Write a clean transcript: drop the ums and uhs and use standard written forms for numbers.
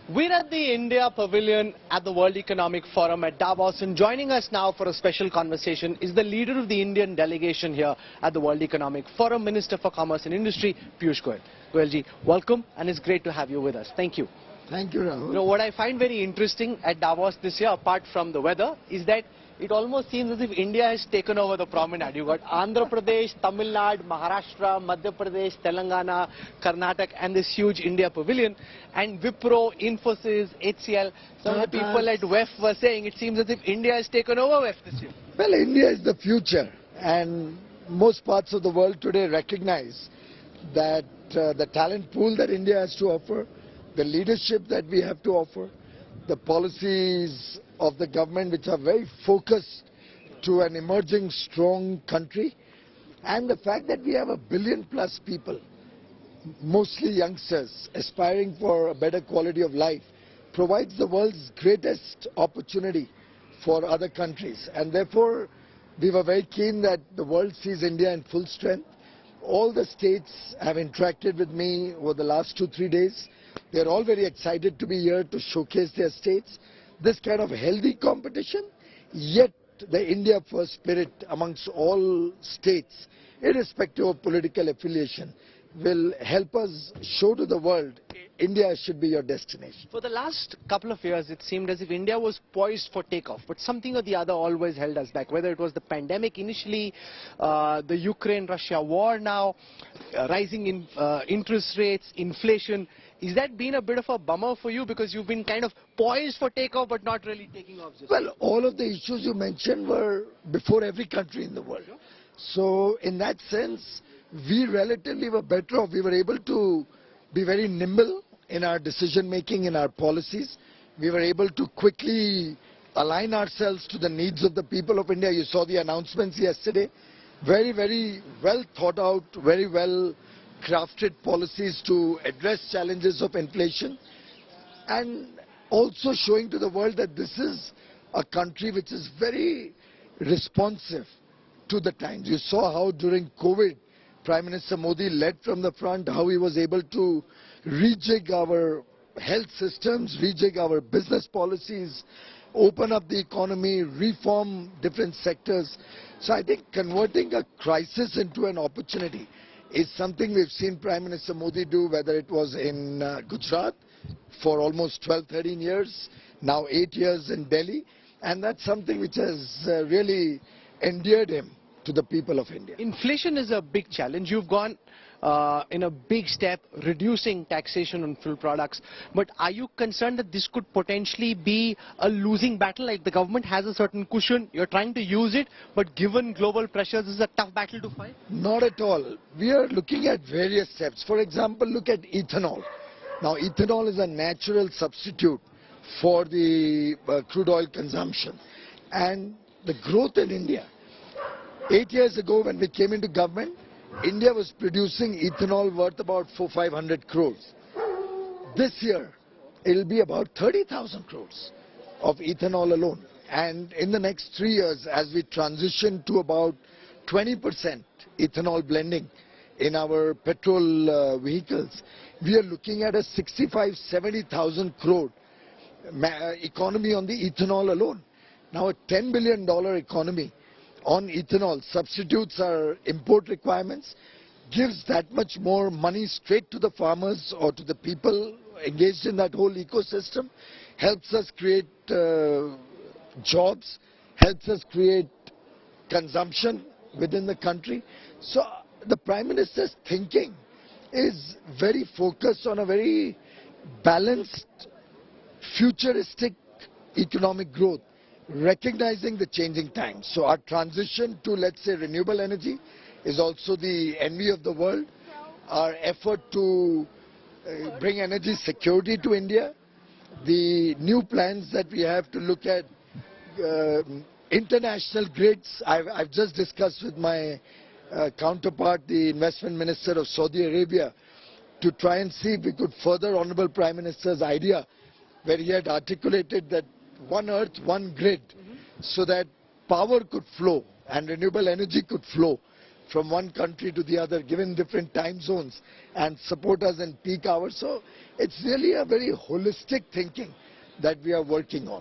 We're at the India Pavilion at the World Economic Forum at Davos, and joining us now for a special conversation is the leader of the Indian delegation here at the World Economic Forum, Minister for Commerce and Industry, Piyush Goyal. Goyalji, welcome, and it's great to have you with us. Thank you. Thank you, Rahul. You know, what I find very interesting at Davos this year, apart from the weather, is that it almost seems as if India has taken over the promenade. You've got Andhra Pradesh, Tamil Nadu, Maharashtra, Madhya Pradesh, Telangana, Karnataka, and this huge India Pavilion. And Wipro, Infosys, HCL, some of the people at WEF were saying it seems as if India has taken over WEF this year. Well, India is the future, and most parts of the world today recognize that the talent pool that India has to offer, the leadership that we have to offer, the policies of the government which are very focused to an emerging strong country, and the fact that we have 1 billion plus people, mostly youngsters, aspiring for a better quality of life, provides the world's greatest opportunity for other countries. And therefore, we were very keen that the world sees India in full strength. All the states have interacted with me over the last 2-3 days. They're all very excited to be here to showcase their states. This kind of healthy competition, yet the India first spirit amongst all states, irrespective of political affiliation, will help us show to the world India should be your destination. For the last couple of years, it seemed as if India was poised for takeoff, but something or the other always held us back, whether it was the pandemic initially, the Ukraine-Russia war now, rising in interest rates, inflation. Is that been a bit of a bummer for you, because you've been kind of poised for takeoff but not really taking off? Well, all of the issues you mentioned were before every country in the world. Sure. So in that sense, we relatively were better off. We were able to be very nimble in our decision making, in our policies. We were able to quickly align ourselves to the needs of the people of India. You saw the announcements yesterday. Very, very well thought out, very well crafted policies to address challenges of inflation, and also showing to the world that this is a country which is very responsive to the times. You saw how during COVID, Prime Minister Modi led from the front, how he was able to rejig our health systems, rejig our business policies, open up the economy, reform different sectors. So I think converting a crisis into an opportunity is something we've seen Prime Minister Modi do, whether it was in Gujarat for almost 12-13 years, now 8 years in Delhi, and that's something which has really endeared him to the people of India. Inflation is a big challenge. You've gone in a big step reducing taxation on fuel products, but are you concerned that this could potentially be a losing battle? Like, the government has a certain cushion, you're trying to use it, but given global pressures, this is a tough battle to fight? Not at all. We are looking at various steps. For example, look at ethanol. Now, ethanol is a natural substitute for the crude oil consumption, and the growth in India. 8 years ago, when we came into government, India was producing ethanol worth about 400-500 crores. This year, it will be about 30,000 crores of ethanol alone. And in the next 3 years, as we transition to about 20% ethanol blending in our petrol vehicles, we are looking at a 65-70,000 crore economy on the ethanol alone. Now, a $10 billion economy on ethanol substitutes our import requirements, gives that much more money straight to the farmers or to the people engaged in that whole ecosystem, helps us create jobs, helps us create consumption within the country. So the Prime Minister's thinking is very focused on a very balanced, futuristic economic growth, recognizing the changing times. So our transition to, let's say, renewable energy is also the envy of the world. Our effort to bring energy security to India, the new plans that we have to look at international grids. I've just discussed with my counterpart, the investment minister of Saudi Arabia, to try and see if we could further Honorable Prime Minister's idea, where he had articulated that one earth, one grid, so that power could flow and renewable energy could flow from one country to the other, given different time zones, and support us in peak hours. So it's really a very holistic thinking that we are working on.